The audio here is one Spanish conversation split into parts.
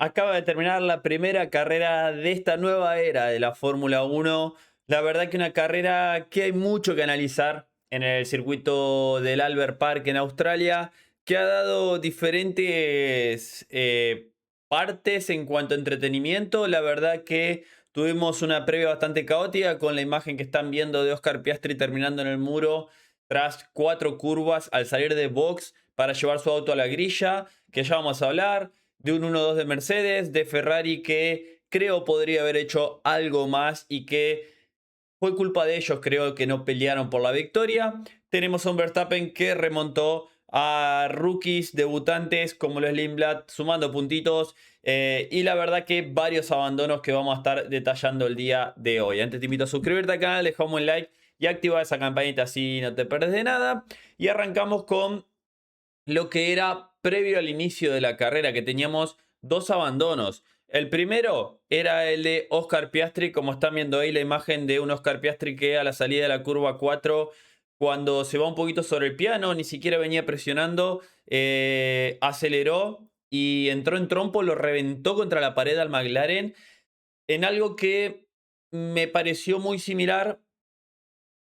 Acaba de terminar la primera carrera de esta nueva era de la Fórmula Uno. La verdad que una carrera que hay mucho que analizar en el circuito del Albert Park en Australia, que ha dado diferentes partes en cuanto a entretenimiento. La verdad que tuvimos una previa bastante caótica con la imagen que están viendo de Oscar Piastri terminando en el muro tras 4 curvas al salir de box para llevar su auto a la grilla, que ya vamos a hablar de un 1-2 de Mercedes, de Ferrari que creo podría haber hecho algo más y que fue culpa de ellos, creo que no pelearon por la victoria. Tenemos a un Verstappen que remontó a rookies, debutantes como los Lindblad, sumando puntitos. Y la verdad que varios abandonos que vamos a estar detallando el día de hoy. Antes te invito a suscribirte al canal, dejar un like y activar esa campanita así no te perdes de nada. Y arrancamos con lo que era previo al inicio de la carrera, que teníamos dos abandonos. El primero era el de Oscar Piastri, como están viendo ahí la imagen de un Oscar Piastri que a la salida de la curva 4, cuando se va un poquito sobre el piano, ni siquiera venía presionando, aceleró y entró en trompo, lo reventó contra la pared al McLaren, en algo que me pareció muy similar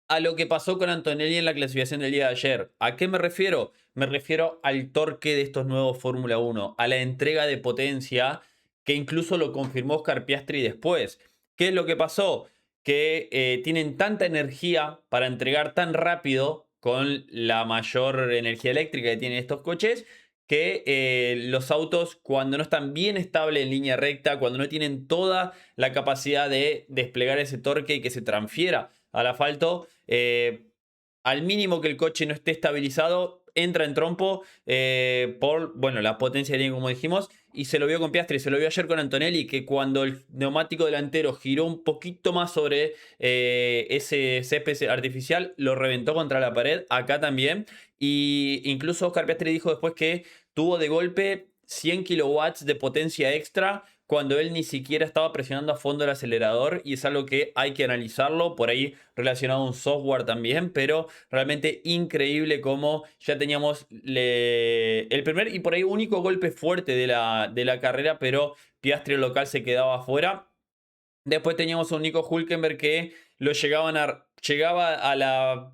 a lo que pasó con Antonelli en la clasificación del día de ayer. ¿A qué me refiero? Me refiero al torque de estos nuevos Fórmula Uno, a la entrega de potencia que incluso lo confirmó Oscar Piastri después. ¿Qué es lo que pasó? Que tienen tanta energía para entregar tan rápido con la mayor energía eléctrica que tienen estos coches que los autos, cuando no están bien estables en línea recta, cuando no tienen toda la capacidad de desplegar ese torque y que se transfiera al asfalto, al mínimo que el coche no esté estabilizado, entra en trompo por, bueno, la potencia que tiene, como dijimos, y se lo vio con Piastri, se lo vio ayer con Antonelli, que cuando el neumático delantero giró un poquito más sobre ese césped artificial, lo reventó contra la pared, acá también, y incluso Oscar Piastri dijo después que tuvo de golpe 100 kilowatts de potencia extra cuando él ni siquiera estaba presionando a fondo el acelerador, y es algo que hay que analizarlo, por ahí relacionado a un software también, pero realmente increíble cómo ya teníamos el primer y por ahí único golpe fuerte de la carrera, pero Piastri local se quedaba afuera. Después teníamos a un Nico Hülkenberg que llegaba a la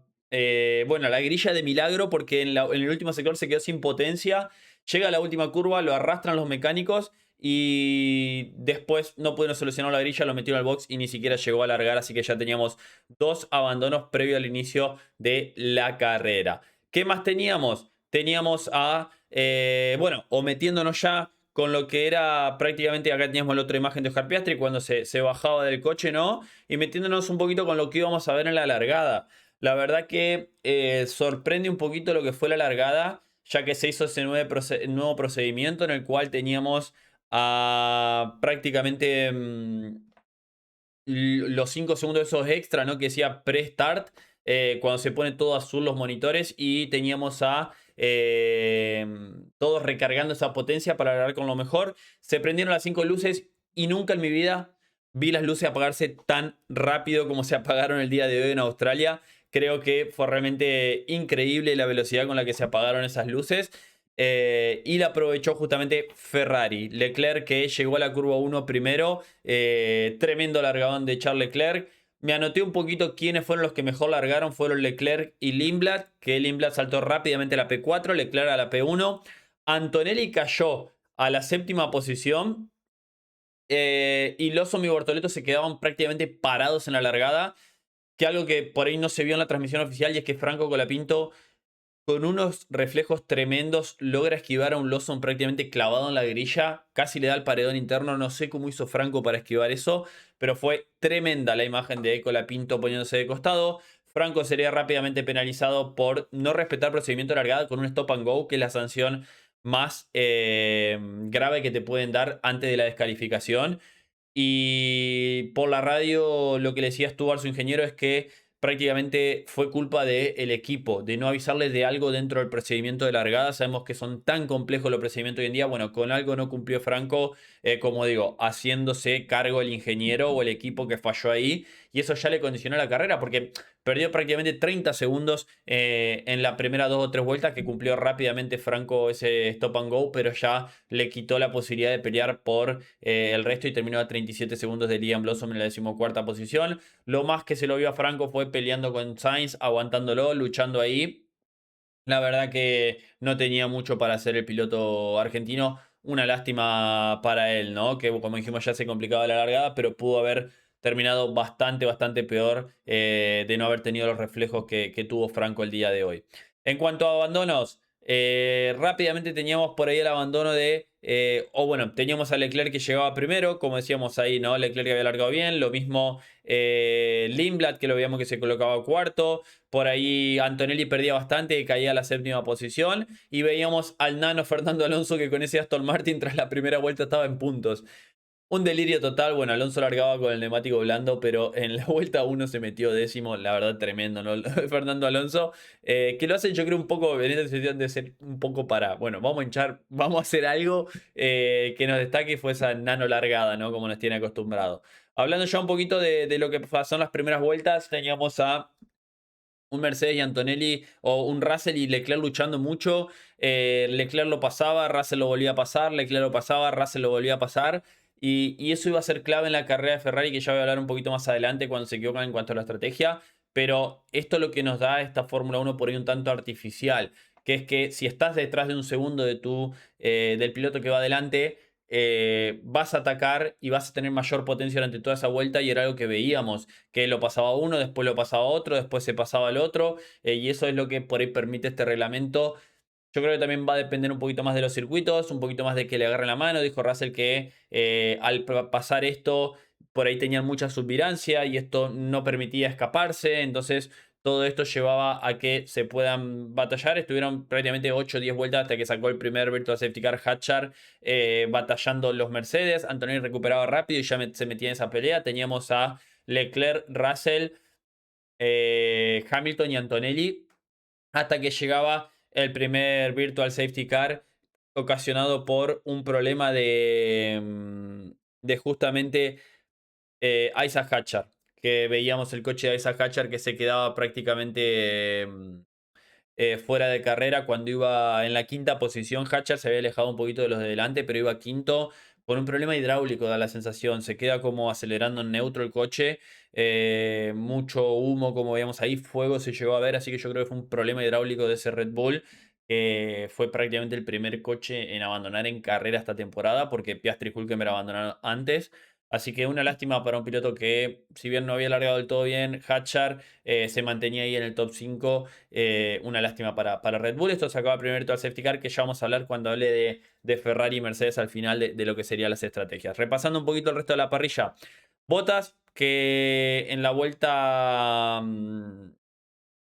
bueno, a la grilla de milagro porque en el último sector se quedó sin potencia. Llega a la última curva, lo arrastran los mecánicos y después no pudieron solucionar la grilla, lo metieron al box y ni siquiera llegó a largar, así que ya teníamos dos abandonos previo al inicio de la carrera. ¿Qué más teníamos? Teníamos a, bueno, o metiéndonos ya con lo que era prácticamente, acá teníamos la otra imagen de Oscar Piastri cuando se bajaba del coche, ¿no? Y metiéndonos un poquito con lo que íbamos a ver en la largada. La verdad que sorprende un poquito lo que fue la largada, ya que se hizo ese nuevo procedimiento en el cual teníamos a prácticamente los 5 segundos esos extra, ¿no? Que decía pre-start, cuando se pone todo azul los monitores y teníamos a todos recargando esa potencia para agarrar con lo mejor. Se prendieron las 5 luces y nunca en mi vida vi las luces apagarse tan rápido como se apagaron el día de hoy en Australia. Creo que fue realmente increíble la velocidad con la que se apagaron esas luces. Y la aprovechó justamente Ferrari. Leclerc, que llegó a la curva 1 primero. Tremendo largadón de Charles Leclerc. Me anoté un poquito quiénes fueron los que mejor largaron. Fueron Leclerc y Lindblad, que Lindblad saltó rápidamente a la P4, Leclerc a la P1. Antonelli cayó a la séptima posición. Y Lawson y Bortoleto se quedaban prácticamente parados en la largada. Que algo que por ahí no se vio en la transmisión oficial, y es que Franco Colapinto, con unos reflejos tremendos, logra esquivar a un Lawson prácticamente clavado en la grilla. Casi le da el paredón interno. No sé cómo hizo Franco para esquivar eso, pero fue tremenda la imagen de Colapinto poniéndose de costado. Franco sería rápidamente penalizado por no respetar procedimiento de largada con un stop and go, que es la sanción más grave que te pueden dar antes de la descalificación. Y por la radio lo que le decía Stuart, su ingeniero, es que prácticamente fue culpa del equipo, de no avisarles de algo dentro del procedimiento de largada. Sabemos que son tan complejos los procedimientos hoy en día. Bueno, con algo no cumplió Franco, como digo, haciéndose cargo el ingeniero o el equipo que falló ahí. y eso ya le condicionó la carrera porque perdió prácticamente 30 segundos en la primera 2 o 3 vueltas que cumplió rápidamente Franco ese stop and go, pero ya le quitó la posibilidad de pelear por el resto y terminó a 37 segundos de Liam Blossom en la 14ª posición. Lo más que se lo vio a Franco fue peleando con Sainz, aguantándolo, luchando ahí. La verdad que no tenía mucho para hacer el piloto argentino. Una lástima para él, ¿no? Que como dijimos ya se complicaba la largada, pero pudo haber terminado bastante peor de no haber tenido los reflejos que tuvo Franco el día de hoy. En cuanto a abandonos, rápidamente teníamos por ahí el abandono de... o bueno, teníamos a Leclerc que llegaba primero, como decíamos ahí, ¿no? Leclerc que había largado bien, lo mismo Lindblad que lo veíamos que se colocaba cuarto. Por ahí Antonelli perdía bastante y caía a la 7ª posición. Y veíamos al nano Fernando Alonso que con ese Aston Martin tras la primera vuelta estaba en puntos. Un delirio total. Bueno, Alonso largaba con el neumático blando, pero en la vuelta 1 se metió décimo. La verdad, tremendo, ¿no? Fernando Alonso. Que lo hace, yo creo, un poco en esta situación de ser un poco para. Bueno, vamos a hinchar, vamos a hacer algo que nos destaque. Fue esa nano largada, ¿no? Como nos tiene acostumbrado. Hablando ya un poquito de lo que pasó en las primeras vueltas, teníamos a un Mercedes y Antonelli o un Russell y Leclerc luchando mucho. Leclerc lo pasaba, Russell lo volvía a pasar, Leclerc lo pasaba, Russell lo volvía a pasar. Y eso iba a ser clave en la carrera de Ferrari, que ya voy a hablar un poquito más adelante cuando se equivocan en cuanto a la estrategia. Pero esto es lo que nos da esta Fórmula 1 por ahí un tanto artificial, que es que si estás detrás de un segundo del piloto que va adelante, vas a atacar y vas a tener mayor potencia durante toda esa vuelta, y era algo que veíamos que lo pasaba uno, después lo pasaba otro, después se pasaba al otro, y eso es lo que por ahí permite este reglamento. Yo creo que también va a depender un poquito más de los circuitos, un poquito más de que le agarren la mano. Dijo Russell que al pasar esto, por ahí tenían mucha subvirancia y esto no permitía escaparse, entonces todo esto llevaba a que se puedan batallar. Estuvieron prácticamente 8 o 10 vueltas hasta que sacó el primer Virtual Safety Car Hatchar, batallando los Mercedes. Antonelli recuperaba rápido y ya se metía en esa pelea. Teníamos a Leclerc, Russell, Hamilton y Antonelli, hasta que llegaba el primer Virtual Safety Car ocasionado por un problema de justamente Isaac Hatcher, que veíamos el coche de Isaac Hatcher que se quedaba prácticamente fuera de carrera cuando iba en la 5ª posición. Hatcher se había alejado un poquito de los de delante, pero iba quinto por un problema hidráulico, da la sensación. Se queda como acelerando en neutro el coche. Mucho humo, como veíamos ahí, fuego se llegó a ver, así que yo creo que fue un problema hidráulico de ese Red Bull. Fue prácticamente el primer coche en abandonar en carrera esta temporada, porque Piastri y Hülkenberg abandonaron antes. Así que una lástima para un piloto que, si bien no había largado del todo bien, Hatchar se mantenía ahí en el top 5. Una lástima para Red Bull. Esto se acaba primero todo el safety car, que ya vamos a hablar cuando hable de Ferrari y Mercedes al final de lo que serían las estrategias. Repasando un poquito el resto de la parrilla. Bottas, que en la vuelta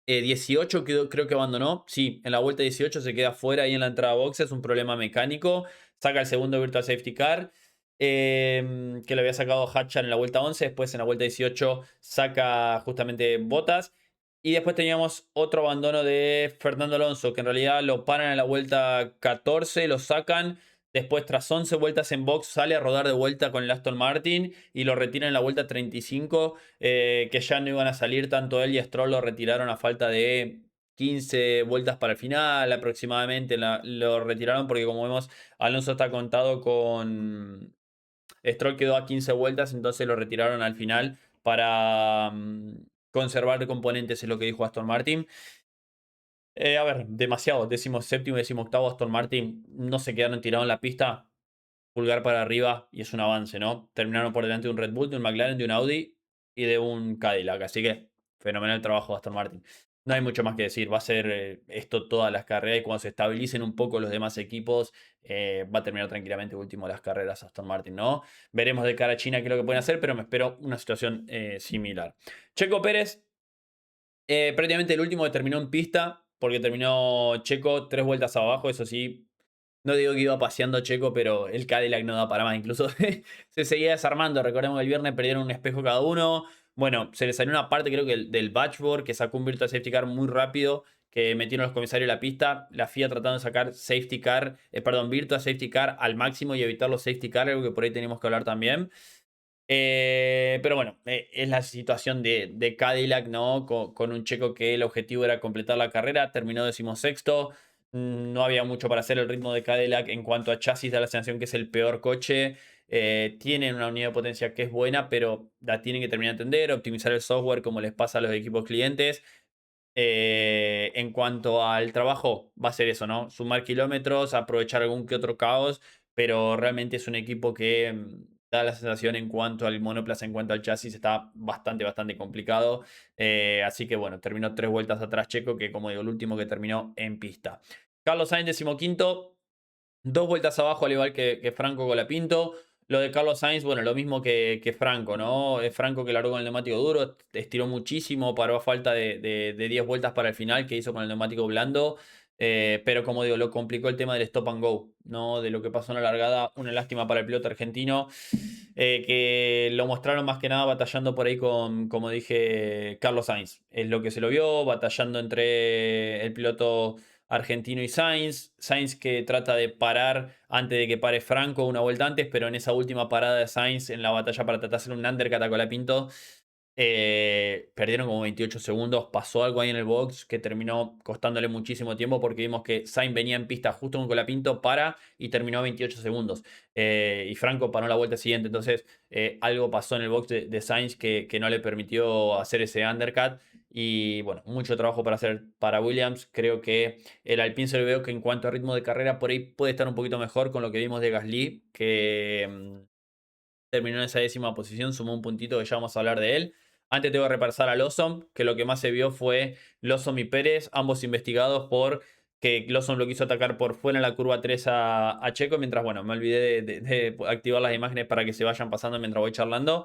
18 creo que abandonó. Sí, en la vuelta 18 se queda fuera ahí en la entrada a boxes, un problema mecánico. Saca el segundo Virtual Safety Car, que lo había sacado Hatchar en la vuelta 11. Después en la vuelta 18 saca justamente Bottas. Y después teníamos otro abandono de Fernando Alonso, que en realidad lo paran en la vuelta 14, lo sacan. Después, tras 11 vueltas en box, sale a rodar de vuelta con el Aston Martin y lo retiran en la vuelta 35, que ya no iban a salir. Tanto él y Stroll lo retiraron a falta de 15 vueltas para el final aproximadamente. Lo retiraron porque, como vemos, Alonso está contado con... Stroll quedó a 15 vueltas, entonces lo retiraron al final para conservar componentes, es lo que dijo Aston Martin. A ver, demasiado. 17º y 18º Aston Martin no se quedaron tirados en la pista. Pulgar para arriba y es un avance, ¿no? Terminaron por delante de un Red Bull, de un McLaren, de un Audi y de un Cadillac. Así que fenomenal trabajo de Aston Martin. No hay mucho más que decir. Va a ser esto todas las carreras, y cuando se estabilicen un poco los demás equipos, va a terminar tranquilamente último las carreras Aston Martin, ¿no? Veremos de cara a China qué es lo que pueden hacer, pero me espero una situación similar. Checo Pérez, prácticamente el último que terminó en pista, porque terminó Checo 3 vueltas abajo. Eso sí, no digo que iba paseando Checo, pero el Cadillac no da para más. Incluso se seguía desarmando. Recordemos que el viernes perdieron un espejo cada uno. Bueno, se les salió una parte, creo que del Batchboard, que sacó un Virtual Safety Car muy rápido, que metieron los comisarios en la pista. La FIA tratando de sacar Safety Car, Virtual Safety Car al máximo y evitar los Safety Car, algo que por ahí tenemos que hablar también. Pero bueno, es la situación de Cadillac, ¿no? Con un checo que el objetivo era completar la carrera, terminó 16º. No había mucho para hacer. El ritmo de Cadillac en cuanto a chasis da la sensación que es el peor coche. Tienen una unidad de potencia que es buena, pero la tienen que terminar de entender, optimizar el software como les pasa a los equipos clientes. En cuanto al trabajo, va a ser eso, ¿no? Sumar kilómetros, aprovechar algún que otro caos, pero realmente es un equipo que da la sensación en cuanto al monoplaza, en cuanto al chasis, está bastante complicado. Así que bueno, terminó 3 vueltas atrás Checo, que como digo, el último que terminó en pista. Carlos Sainz, 15º, 2 vueltas abajo, al igual que Franco Colapinto. Lo de Carlos Sainz, bueno, lo mismo que Franco, ¿no? Es Franco que largó con el neumático duro, estiró muchísimo, paró a falta de 10 vueltas para el final que hizo con el neumático blando. Pero como digo, lo complicó el tema del stop and go, ¿no? De lo que pasó en la largada. Una lástima para el piloto argentino, que lo mostraron más que nada batallando por ahí con, como dije, Carlos Sainz. Es lo que se lo vio, batallando entre el piloto argentino y Sainz. Sainz que trata de parar antes de que pare Franco una vuelta antes, pero en esa última parada de Sainz en la batalla para tratar de hacer un undercut a Colapinto, perdieron como 28 segundos. Pasó algo ahí en el box que terminó costándole muchísimo tiempo porque vimos que Sainz venía en pista justo con Colapinto para y terminó a 28 segundos. Y Franco paró la vuelta siguiente. Entonces, algo pasó en el box de Sainz que no le permitió hacer ese undercut. Y bueno, mucho trabajo para hacer para Williams. Creo que el Alpine se lo veo que en cuanto a ritmo de carrera por ahí puede estar un poquito mejor con lo que vimos de Gasly, que terminó en esa 10ª posición, sumó un puntito que ya vamos a hablar de él. Antes tengo que repasar a Lawson, que lo que más se vio fue Lawson y Pérez, ambos investigados por que Lawson lo quiso atacar por fuera en la curva 3 a Checo, mientras, bueno, me olvidé de activar las imágenes para que se vayan pasando mientras voy charlando.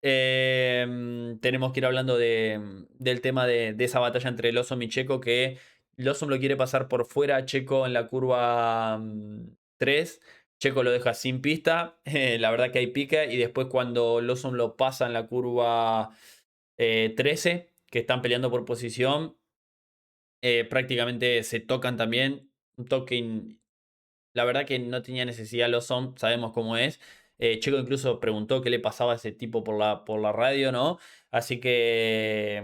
Tenemos que ir hablando del tema de esa batalla entre Lawson y Checo, que Lawson lo quiere pasar por fuera a Checo en la curva 3. Checo lo deja sin pista, la verdad que hay pica, y después cuando Lawson lo pasa en la curva 13, que están peleando por posición, prácticamente se tocan también, un toque, la verdad que no tenía necesidad Lawson, sabemos cómo es. Checo incluso preguntó qué le pasaba a ese tipo por la radio, ¿no? Así que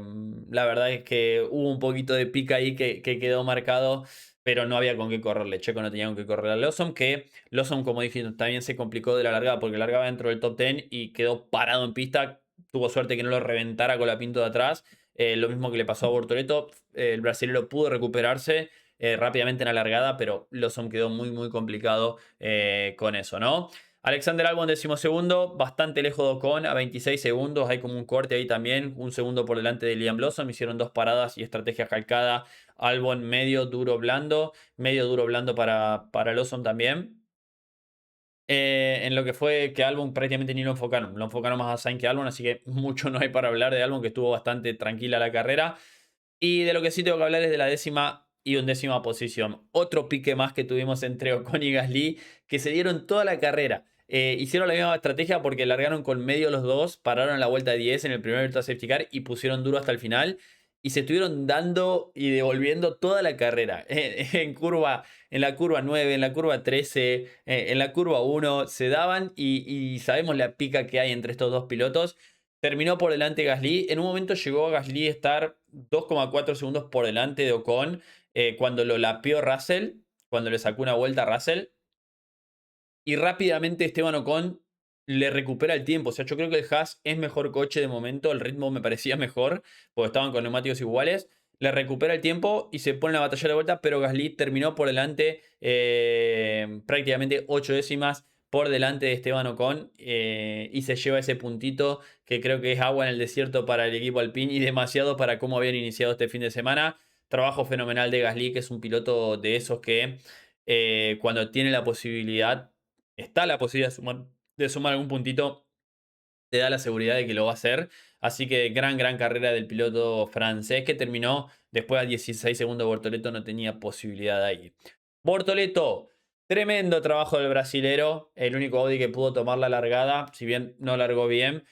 la verdad es que hubo un poquito de pica ahí que quedó marcado, pero no había con qué correrle. Checo no tenía con qué correrle a Lawson, que Lawson, como dije, también se complicó de la largada porque largaba dentro del top 10 y quedó parado en pista. Tuvo suerte que no lo reventara con la pinto de atrás. Lo mismo que le pasó a Bortoleto. El brasileño pudo recuperarse rápidamente en la largada, pero Lawson quedó muy complicado con eso, ¿no? Alexander Albon, 12º, bastante lejos de Ocon, a 26 segundos. Hay como un corte ahí también, un segundo por delante de Liam Lawson. Hicieron 2 paradas y estrategia calcada. Albon medio duro blando para Lawson también. En lo que fue que Albon prácticamente ni lo enfocaron más a Sainz que a Albon, así que mucho no hay para hablar de Albon, que estuvo bastante tranquila la carrera. Y de lo que sí tengo que hablar es de la 10ª y 11ª posición. Otro pique más que tuvimos entre Ocon y Gasly, que se dieron toda la carrera. Hicieron la misma estrategia porque largaron con medio los dos, pararon en la vuelta 10 en el primer Virtual Safety Car y pusieron duro hasta el final. Y se estuvieron dando y devolviendo toda la carrera. En la curva 9, en la curva 13, en la curva 1, se daban y sabemos la pica que hay entre estos dos pilotos. Terminó por delante Gasly. En un momento llegó a Gasly a estar 2,4 segundos por delante de Ocon cuando lo lapeó Russell, cuando le sacó una vuelta a Russell. Y rápidamente Esteban Ocon le recupera el tiempo. O sea, yo creo que el Haas es mejor coche de momento. El ritmo me parecía mejor porque estaban con neumáticos iguales. Le recupera el tiempo y se pone en la batalla de vuelta, pero Gasly terminó por delante prácticamente 8 décimas por delante de Esteban Ocon y se lleva ese puntito que creo que es agua en el desierto para el equipo Alpine y demasiado para cómo habían iniciado este fin de semana. Trabajo fenomenal de Gasly, que es un piloto de esos que cuando tiene la posibilidad, está la posibilidad de sumar algún puntito, te da la seguridad de que lo va a hacer. Así que gran carrera del piloto francés que terminó después a 16 segundos de Bortoleto, no tenía posibilidad ahí. Bortoleto, tremendo trabajo del brasilero, el único Audi que pudo tomar la largada, si bien no largó bien,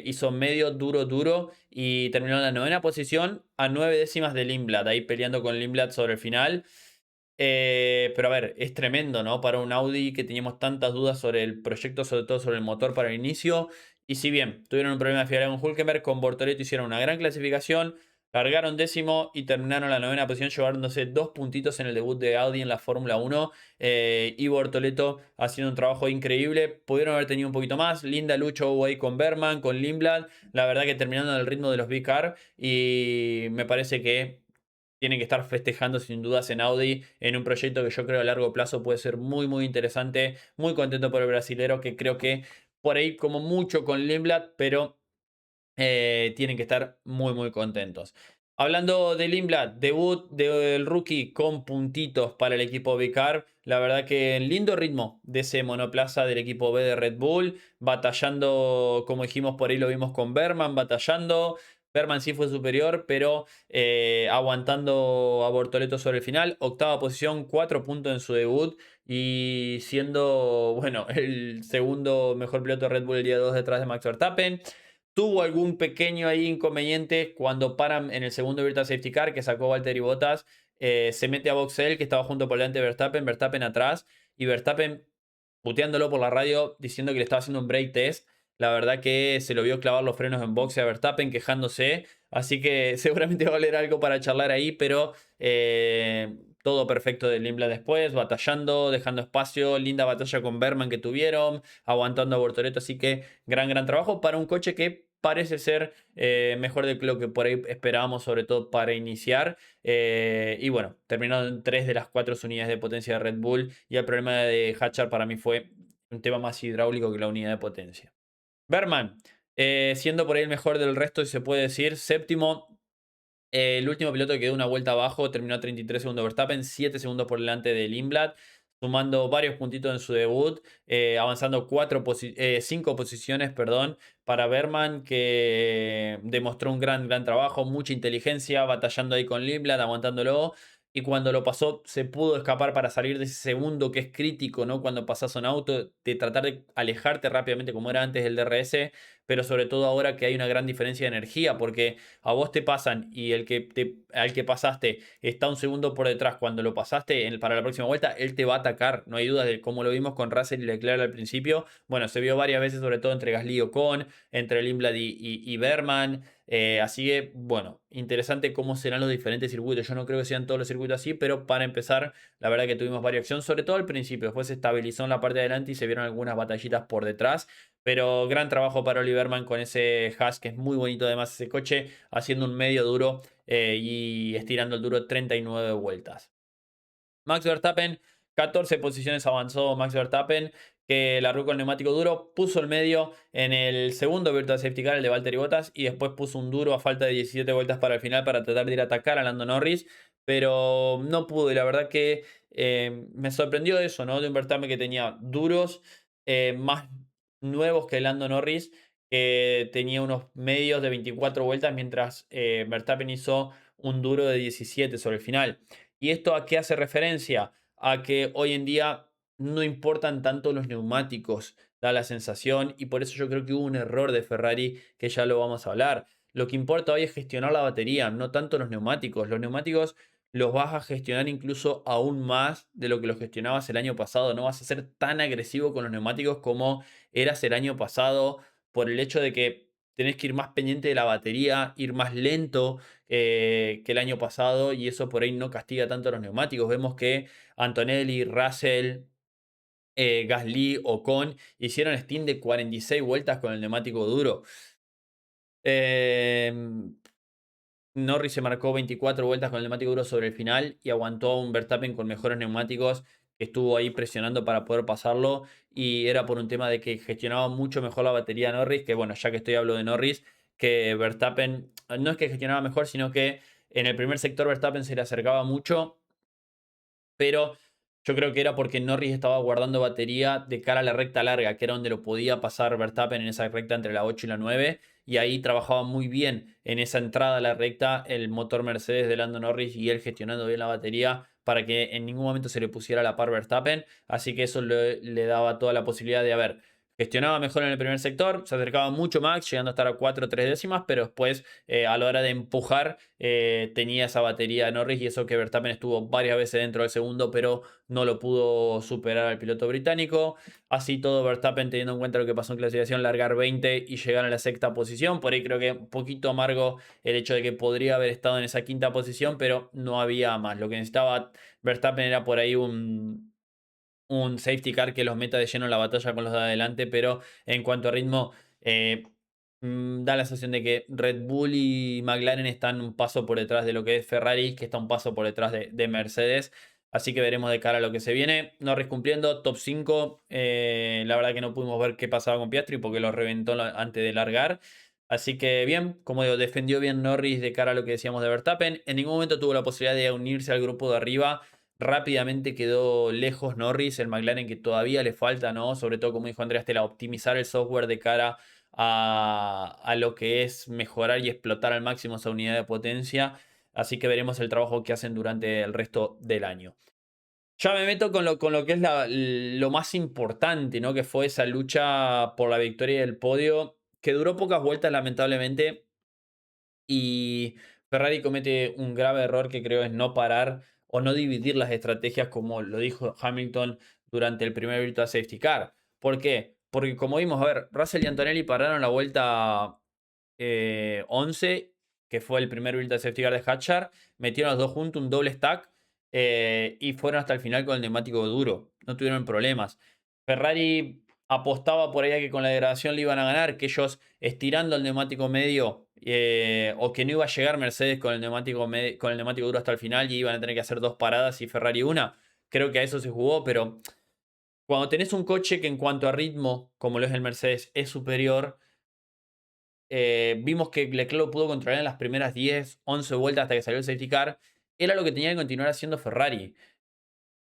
hizo medio duro y terminó en la 9ª posición a 9 décimas de Lindblad, ahí peleando con Lindblad sobre el final. Pero a ver, es tremendo, ¿no? Para un Audi que teníamos tantas dudas sobre el proyecto, sobre todo sobre el motor para el inicio. Y si bien tuvieron un problema de fiabilidad con Hülkenberg, con Bortoleto hicieron una gran clasificación, largaron décimo y terminaron la novena posición, llevándose 2 puntitos en el debut de Audi en la Fórmula 1. Y Bortoleto haciendo un trabajo increíble. Pudieron haber tenido un poquito más. Linda lucha hubo ahí con Berman, con Lindblad. La verdad que terminando en el ritmo de los Big Car. Y me parece que tienen que estar festejando sin dudas en Audi en un proyecto que yo creo a largo plazo puede ser muy muy interesante. Muy contento por el brasilero, que creo que por ahí como mucho con Lindblad, pero tienen que estar muy muy contentos. Hablando de Lindblad, debut del rookie con puntitos para el equipo Vicar. La verdad que en lindo ritmo de ese monoplaza del equipo B de Red Bull, batallando, como dijimos por ahí lo vimos con Berman, batallando. Berman sí fue superior, pero aguantando a Bortoleto sobre el final. Octava posición, 4 puntos en su debut y siendo, bueno, el segundo mejor piloto de Red Bull el día 2 detrás de Max Verstappen. Tuvo algún pequeño ahí inconveniente cuando paran en el segundo Virtual Safety Car que sacó Valtteri Bottas. Se mete a Boxel, que estaba junto por delante de Verstappen, Verstappen atrás y Verstappen puteándolo por la radio diciendo que le estaba haciendo un brake test. La verdad que se lo vio clavar los frenos en boxe a Verstappen quejándose. Así que seguramente va a haber algo para charlar ahí, pero todo perfecto de Limbla después, batallando, dejando espacio, linda batalla con Berman que tuvieron, aguantando a Bortoleto. Así que gran trabajo para un coche que parece ser mejor de lo que por ahí esperábamos, sobre todo para iniciar. Y bueno, terminó en 3 de las 4 unidades de potencia de Red Bull. Y el problema de Hatchard para mí fue un tema más hidráulico que la unidad de potencia. Berman, siendo por ahí el mejor del resto, si se puede decir, séptimo. El último piloto que quedó una vuelta abajo terminó a 33 segundos Verstappen, 7 segundos por delante de Lindblad, sumando varios puntitos en su debut, avanzando 5 posiciones, perdón, para Berman, que demostró un gran trabajo, mucha inteligencia, batallando ahí con Lindblad, aguantándolo. Y cuando lo pasó, se pudo escapar para salir de ese segundo que es crítico, ¿no? Cuando pasas un auto, de tratar de alejarte rápidamente como era antes del DRS, pero sobre todo ahora que hay una gran diferencia de energía, porque a vos te pasan y al que pasaste está un segundo por detrás cuando lo pasaste para la próxima vuelta, él te va a atacar. No hay dudas de cómo lo vimos con Russell y Leclerc al principio. Bueno, se vio varias veces, sobre todo entre Gasly y Ocon, entre Lindblad y Berman. Así que, bueno, interesante cómo serán los diferentes circuitos. Yo no creo que sean todos los circuitos así, pero para empezar, la verdad que tuvimos varias acción, sobre todo al principio. Después se estabilizó en la parte de adelante y se vieron algunas batallitas por detrás. Pero gran trabajo para Oliver Berman con ese Haas, que es muy bonito además ese coche, haciendo un medio duro y estirando el duro 39 vueltas. Max Verstappen, 14 posiciones avanzó Max Verstappen, que largó con el neumático duro, puso el medio en el segundo Virtual Safety Car, el de Valtteri Bottas, y después puso un duro a falta de 17 vueltas para el final para tratar de ir a atacar a Lando Norris, pero no pudo, y la verdad que me sorprendió eso, ¿no? De un Verstappen que tenía duros más nuevos que Lando Norris, que tenía unos medios de 24 vueltas, mientras Verstappen hizo un duro de 17 sobre el final. ¿Y esto a qué hace referencia? A que hoy en día no importan tanto los neumáticos, da la sensación, y por eso yo creo que hubo un error de Ferrari, que ya lo vamos a hablar. Lo que importa hoy es gestionar la batería, no tanto los neumáticos. Los neumáticos los vas a gestionar incluso aún más de lo que los gestionabas el año pasado. No vas a ser tan agresivo con los neumáticos como eras el año pasado, por el hecho de que tenés que ir más pendiente de la batería, ir más lento que el año pasado, y eso por ahí no castiga tanto a los neumáticos. Vemos que Antonelli, Russell, Gasly, Ocon hicieron stint de 46 vueltas con el neumático duro. Norris se marcó 24 vueltas con el neumático duro sobre el final y aguantó a un Verstappen con mejores neumáticos, que estuvo ahí presionando para poder pasarlo, y era por un tema de que gestionaba mucho mejor la batería Norris, que bueno, ya que estoy hablando de Norris, que Verstappen no es que gestionaba mejor, sino que en el primer sector Verstappen se le acercaba mucho, pero yo creo que era porque Norris estaba guardando batería de cara a la recta larga, que era donde lo podía pasar Verstappen en esa recta entre la 8 y la 9, y ahí trabajaba muy bien en esa entrada a la recta el motor Mercedes de Lando Norris y él gestionando bien la batería para que en ningún momento se le pusiera a la par Verstappen, así que eso le daba toda la posibilidad de, a ver, gestionaba mejor en el primer sector, se acercaba mucho Max, llegando a estar a 4 o 3 décimas, pero después a la hora de empujar tenía esa batería de Norris y eso que Verstappen estuvo varias veces dentro del segundo, pero no lo pudo superar al piloto británico. Así todo Verstappen, teniendo en cuenta lo que pasó en clasificación, largar 20 y llegar a la sexta posición. Por ahí creo que un poquito amargo el hecho de que podría haber estado en esa quinta posición, pero no había más. Lo que necesitaba Verstappen era por ahí un safety car que los meta de lleno en la batalla con los de adelante, pero en cuanto a ritmo, da la sensación de que Red Bull y McLaren están un paso por detrás de lo que es Ferrari, que está un paso por detrás de Mercedes. Así que veremos de cara a lo que se viene. Norris cumpliendo, top 5. La verdad que no pudimos ver qué pasaba con Piastri porque lo reventó antes de largar. Así que bien, como digo, defendió bien Norris de cara a lo que decíamos de Verstappen. En ningún momento tuvo la posibilidad de unirse al grupo de arriba. Rápidamente quedó lejos Norris, el McLaren que todavía le falta, ¿no? Sobre todo, como dijo Andrea Stella, optimizar el software de cara a lo que es mejorar y explotar al máximo esa unidad de potencia. Así que veremos el trabajo que hacen durante el resto del año. Ya me meto con lo que es lo más importante, ¿no? Que fue esa lucha por la victoria del podio, que duró pocas vueltas, lamentablemente. Y Ferrari comete un grave error que creo es no parar o no dividir las estrategias como lo dijo Hamilton durante el primer Virtual Safety Car. ¿Por qué? Porque como vimos, a ver, Russell y Antonelli pararon la vuelta 11, que fue el primer Virtual Safety Car de Hatchar, metieron los dos juntos un doble stack y fueron hasta el final con el neumático duro. No tuvieron problemas. Ferrari apostaba por ahí a que con la degradación le iban a ganar, que ellos estirando el neumático medio o que no iba a llegar Mercedes con el con el neumático duro hasta el final y iban a tener que hacer dos paradas y Ferrari una. Creo que a eso se jugó, pero cuando tenés un coche que en cuanto a ritmo, como lo es el Mercedes, es superior, vimos que Leclerc lo pudo controlar en las primeras 10, 11 vueltas hasta que salió el safety car, era lo que tenía que continuar haciendo Ferrari.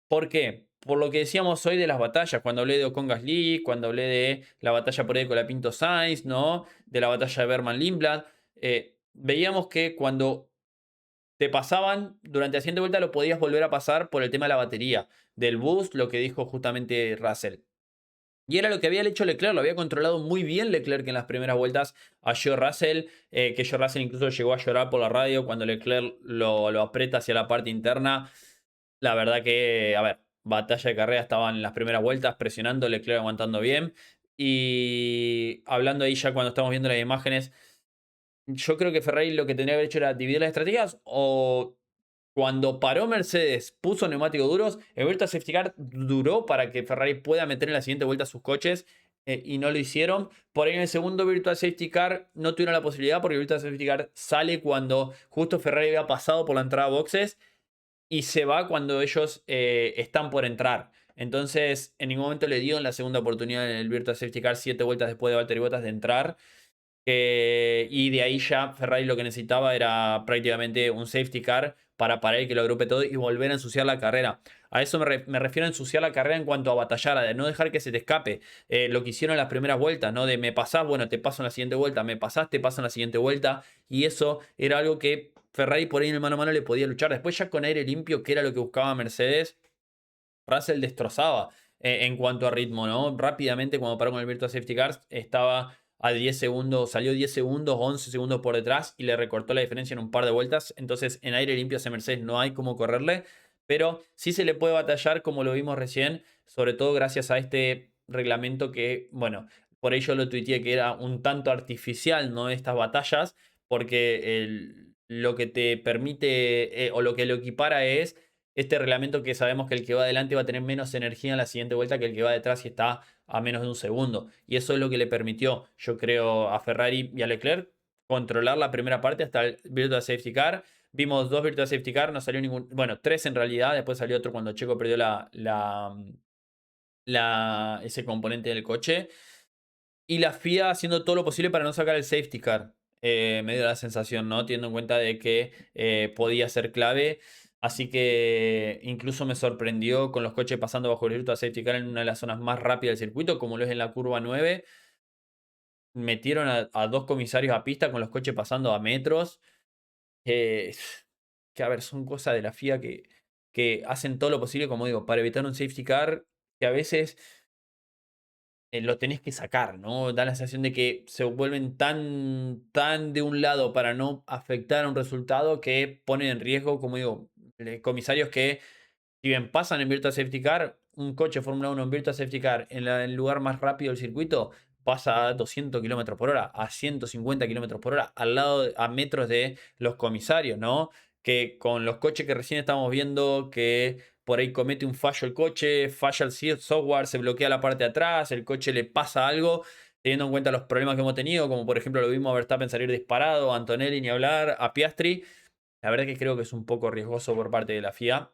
¿Por qué? Por lo que decíamos hoy de las batallas, cuando hablé de Ocon Gasly, cuando hablé de la batalla por ahí con la Pinto Sainz, ¿no? De la batalla de Berman Lindblad, veíamos que cuando te pasaban durante la siguiente vuelta lo podías volver a pasar por el tema de la batería, del boost, lo que dijo justamente Russell. Y era lo que había hecho Leclerc, lo había controlado muy bien Leclerc en las primeras vueltas a George Russell, que George Russell incluso llegó a llorar por la radio cuando Leclerc lo aprieta hacia la parte interna. La verdad que, a ver, batalla de carrera estaban en las primeras vueltas presionando, Leclerc aguantando bien. Y hablando ahí ya cuando estamos viendo las imágenes, yo creo que Ferrari lo que tendría que haber hecho era dividir las estrategias o cuando paró Mercedes, puso neumáticos duros, el Virtual Safety Car duró para que Ferrari pueda meter en la siguiente vuelta sus coches y no lo hicieron. Por ahí en el segundo Virtual Safety Car no tuvieron la posibilidad porque el Virtual Safety Car sale cuando justo Ferrari había pasado por la entrada a boxes y se va cuando ellos están por entrar. Entonces, en ningún momento le dio en la segunda oportunidad en el Virtual Safety Car 7 vueltas después de Valtteri Bottas de entrar. Y de ahí ya Ferrari lo que necesitaba era prácticamente un safety car para parar y que lo agrupe todo y volver a ensuciar la carrera. A eso me refiero a ensuciar la carrera en cuanto a batallar, a de no dejar que se te escape. Lo que hicieron en las primeras vueltas, ¿no? De me pasás, bueno, te paso en la siguiente vuelta, me pasás, te paso en la siguiente vuelta. Y eso era algo que Ferrari por ahí en el mano a mano le podía luchar. Después ya con aire limpio, que era lo que buscaba Mercedes, Russell destrozaba en cuanto a ritmo, ¿no? Rápidamente, cuando paró con el Virtual Safety Cars, estaba a 10 segundos, salió 10 segundos, 11 segundos por detrás y le recortó la diferencia en un par de vueltas. Entonces, en aire limpio a ese Mercedes no hay cómo correrle, pero sí se le puede batallar, como lo vimos recién, sobre todo gracias a este reglamento que, bueno, por ello lo tuiteé que era un tanto artificial, ¿no? Estas batallas, porque lo que te permite o lo que lo equipara es este reglamento que sabemos que el que va adelante va a tener menos energía en la siguiente vuelta que el que va detrás y está a menos de un segundo. Y eso es lo que le permitió, yo creo, a Ferrari y a Leclerc controlar la primera parte hasta el Virtual Safety Car. Vimos dos Virtual Safety Car, no salió ningún, bueno, tres en realidad, después salió otro cuando Checo perdió ese componente del coche. Y la FIA haciendo todo lo posible para no sacar el safety car. Me dio la sensación, ¿no? Teniendo en cuenta de que podía ser clave. Así que incluso me sorprendió con los coches pasando bajo el virtual safety car en una de las zonas más rápidas del circuito, como lo es en la curva 9. Metieron a dos comisarios a pista con los coches pasando a metros. eh, que a ver, son cosas de la FIA que hacen todo lo posible, como digo, para evitar un safety car que a veces lo tenés que sacar, ¿no? Da la sensación de que se vuelven tan de un lado para no afectar a un resultado que ponen en riesgo, como digo, comisarios que, si bien pasan en Virtual Safety Car, un coche Fórmula 1 en Virtual Safety Car en el lugar más rápido del circuito pasa a 200 kilómetros por hora, a 150 kilómetros por hora, al lado, a metros de los comisarios, ¿no? Que con los coches que recién estamos viendo, que por ahí comete un fallo el coche, falla el software, se bloquea la parte de atrás, el coche le pasa algo, teniendo en cuenta los problemas que hemos tenido, como por ejemplo lo vimos a Verstappen salir disparado, a Antonelli ni hablar, a Piastri. La verdad que creo que es un poco riesgoso por parte de la FIA.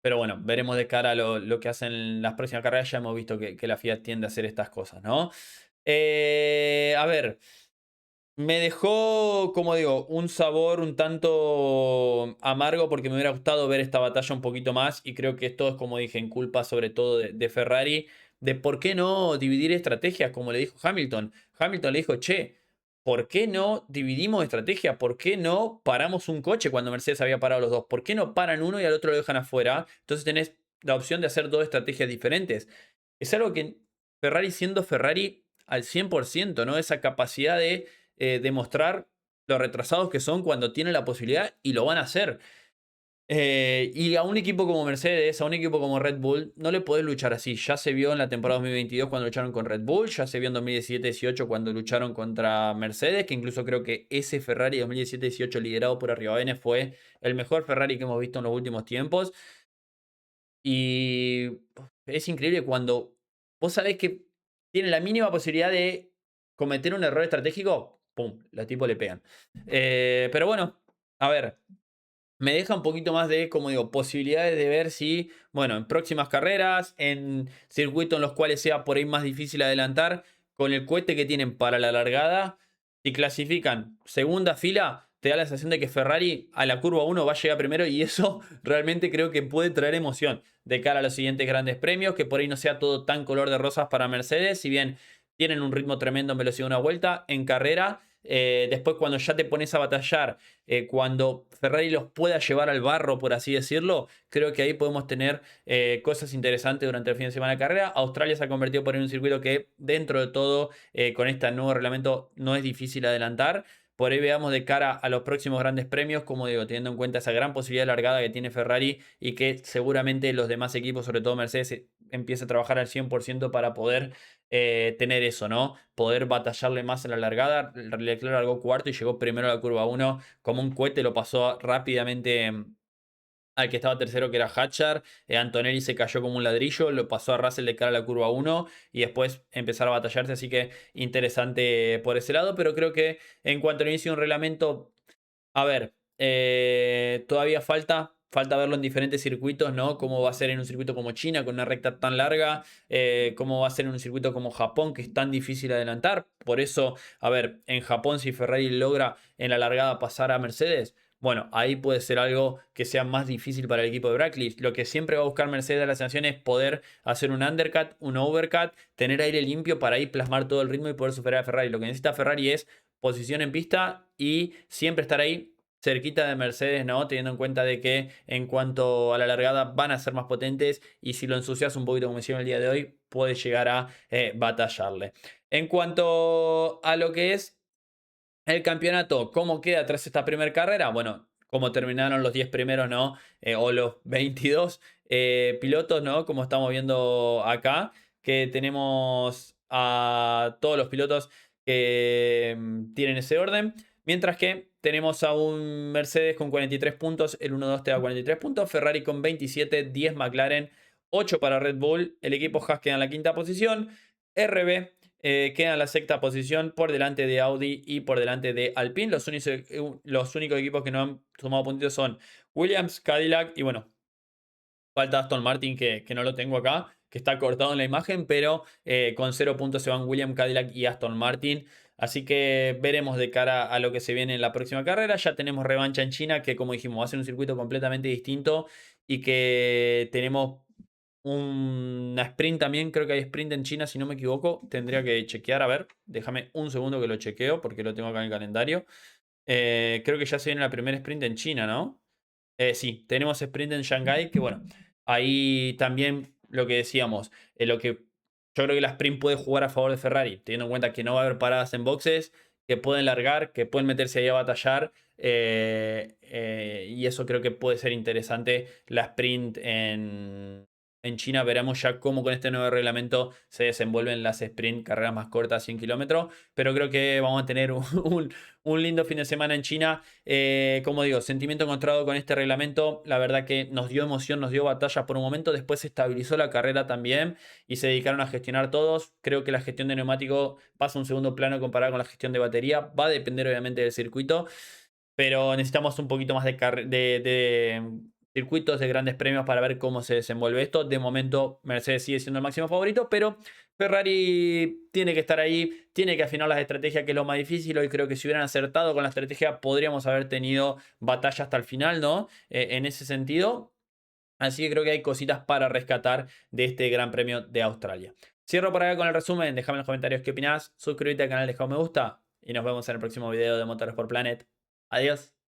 Pero bueno, veremos de cara a lo que hacen en las próximas carreras. Ya hemos visto que la FIA tiende a hacer estas cosas, ¿no? A ver, me dejó, como digo, un sabor un tanto amargo porque me hubiera gustado ver esta batalla un poquito más y creo que esto es, como dije, en culpa sobre todo de Ferrari, de por qué no dividir estrategias, como le dijo Hamilton. Hamilton le dijo, che, ¿por qué no dividimos estrategia? ¿Por qué no paramos un coche cuando Mercedes había parado los dos? ¿Por qué no paran uno y al otro lo dejan afuera? Entonces tenés la opción de hacer dos estrategias diferentes. Es algo que Ferrari, siendo Ferrari al 100%, ¿no? Esa capacidad de demostrar lo retrasados que son cuando tienen la posibilidad y lo van a hacer. Y a un equipo como Mercedes, a un equipo como Red Bull, no le podés luchar así. Ya se vio en la temporada 2022 cuando lucharon con Red Bull, ya se vio en 2017-18 cuando lucharon contra Mercedes, que incluso creo que ese Ferrari 2017-18 liderado por Arribavene fue el mejor Ferrari que hemos visto en los últimos tiempos. Y es increíble cuando vos sabés que tiene la mínima posibilidad de cometer un error estratégico, ¡pum! Los tipos le pegan. Pero bueno, a ver, me deja un poquito más de, como digo, posibilidades de ver si, bueno, en próximas carreras, en circuitos en los cuales sea por ahí más difícil adelantar, con el cohete que tienen para la largada, si clasifican segunda fila, te da la sensación de que Ferrari a la curva 1 va a llegar primero y eso realmente creo que puede traer emoción de cara a los siguientes grandes premios, que por ahí no sea todo tan color de rosas para Mercedes, si bien tienen un ritmo tremendo en velocidad de una vuelta, en carrera. Después cuando ya te pones a batallar, cuando Ferrari los pueda llevar al barro, por así decirlo, creo que ahí podemos tener cosas interesantes durante el fin de semana de carrera. Australia se ha convertido por ahí en un circuito que dentro de todo, con este nuevo reglamento, no es difícil adelantar. Por ahí veamos de cara a los próximos grandes premios, como digo, teniendo en cuenta esa gran posibilidad de largada que tiene Ferrari y que seguramente los demás equipos, sobre todo Mercedes, empiece a trabajar al 100% para poder tener eso, ¿no? Poder batallarle más en la largada. Leclerc largó cuarto y llegó primero a la curva 1 como un cohete, lo pasó rápidamente al que estaba tercero, que era Hatchar. Antonelli se cayó como un ladrillo, lo pasó a Russell de cara a la curva 1 y después empezar a batallarse. Así que interesante por ese lado, pero creo que en cuanto al inicio de un reglamento, a ver, todavía falta verlo en diferentes circuitos, ¿no? Cómo va a ser en un circuito como China, con una recta tan larga, cómo va a ser en un circuito como Japón, que es tan difícil adelantar. Por eso, a ver, en Japón, si Ferrari logra en la largada pasar a Mercedes, bueno, ahí puede ser algo que sea más difícil para el equipo de Brackley. Lo que siempre va a buscar Mercedes a la sanción es poder hacer un undercut, un overcut, tener aire limpio para ahí plasmar todo el ritmo y poder superar a Ferrari. Lo que necesita Ferrari es posición en pista y siempre estar ahí cerquita de Mercedes, ¿no? Teniendo en cuenta de que en cuanto a la largada van a ser más potentes y si lo ensucias un poquito como hicieron el día de hoy, puede llegar a batallarle. En cuanto a lo que es el campeonato, ¿cómo queda tras esta primera carrera? Bueno, como terminaron los 10 primeros, ¿no? O los 22 pilotos, ¿no? Como estamos viendo acá, que tenemos a todos los pilotos que tienen ese orden. Mientras que tenemos a un Mercedes con 43 puntos, el 1-2 te da 43 puntos, Ferrari con 27, 10 McLaren, 8 para Red Bull, el equipo Haas queda en la quinta posición, RB queda en la sexta posición por delante de Audi y por delante de Alpine. Los únicos equipos que no han sumado puntos son Williams, Cadillac y bueno, falta Aston Martin que no lo tengo acá, que está cortado en la imagen, pero con 0 puntos se van Williams, Cadillac y Aston Martin. Así que veremos de cara a lo que se viene en la próxima carrera. Ya tenemos revancha en China, que como dijimos va a ser un circuito completamente distinto y que tenemos una sprint también. Creo que hay sprint en China, si no me equivoco. Tendría que chequear, a ver, déjame un segundo que lo chequeo porque lo tengo acá en el calendario. Creo que ya se viene la primera sprint en China, ¿no? Sí, tenemos sprint en Shanghái, que bueno, ahí también lo que decíamos, lo que yo creo que la sprint puede jugar a favor de Ferrari, teniendo en cuenta que no va a haber paradas en boxes, que pueden largar, que pueden meterse ahí a batallar. Y eso creo que puede ser interesante. La sprint en China, veremos ya cómo con este nuevo reglamento se desenvuelven las sprint, carreras más cortas, 100 kilómetros. Pero creo que vamos a tener un lindo fin de semana en China. Como digo, sentimiento encontrado con este reglamento. La verdad que nos dio emoción, nos dio batalla por un momento. Después se estabilizó la carrera también y se dedicaron a gestionar todos. Creo que la gestión de neumático pasa a un segundo plano comparada con la gestión de batería. Va a depender obviamente del circuito, pero necesitamos un poquito más de circuitos de grandes premios para ver cómo se desenvuelve esto. De momento Mercedes sigue siendo el máximo favorito, pero Ferrari tiene que estar ahí, tiene que afinar las estrategias, que es lo más difícil. Hoy creo que si hubieran acertado con la estrategia podríamos haber tenido batalla hasta el final, ¿no? En ese sentido. Así que creo que hay cositas para rescatar de este Gran Premio de Australia. Cierro por acá con el resumen. Déjame en los comentarios qué opinás. Suscríbete al canal, deja un me gusta. Y nos vemos en el próximo video de Motorsport Planet. Adiós.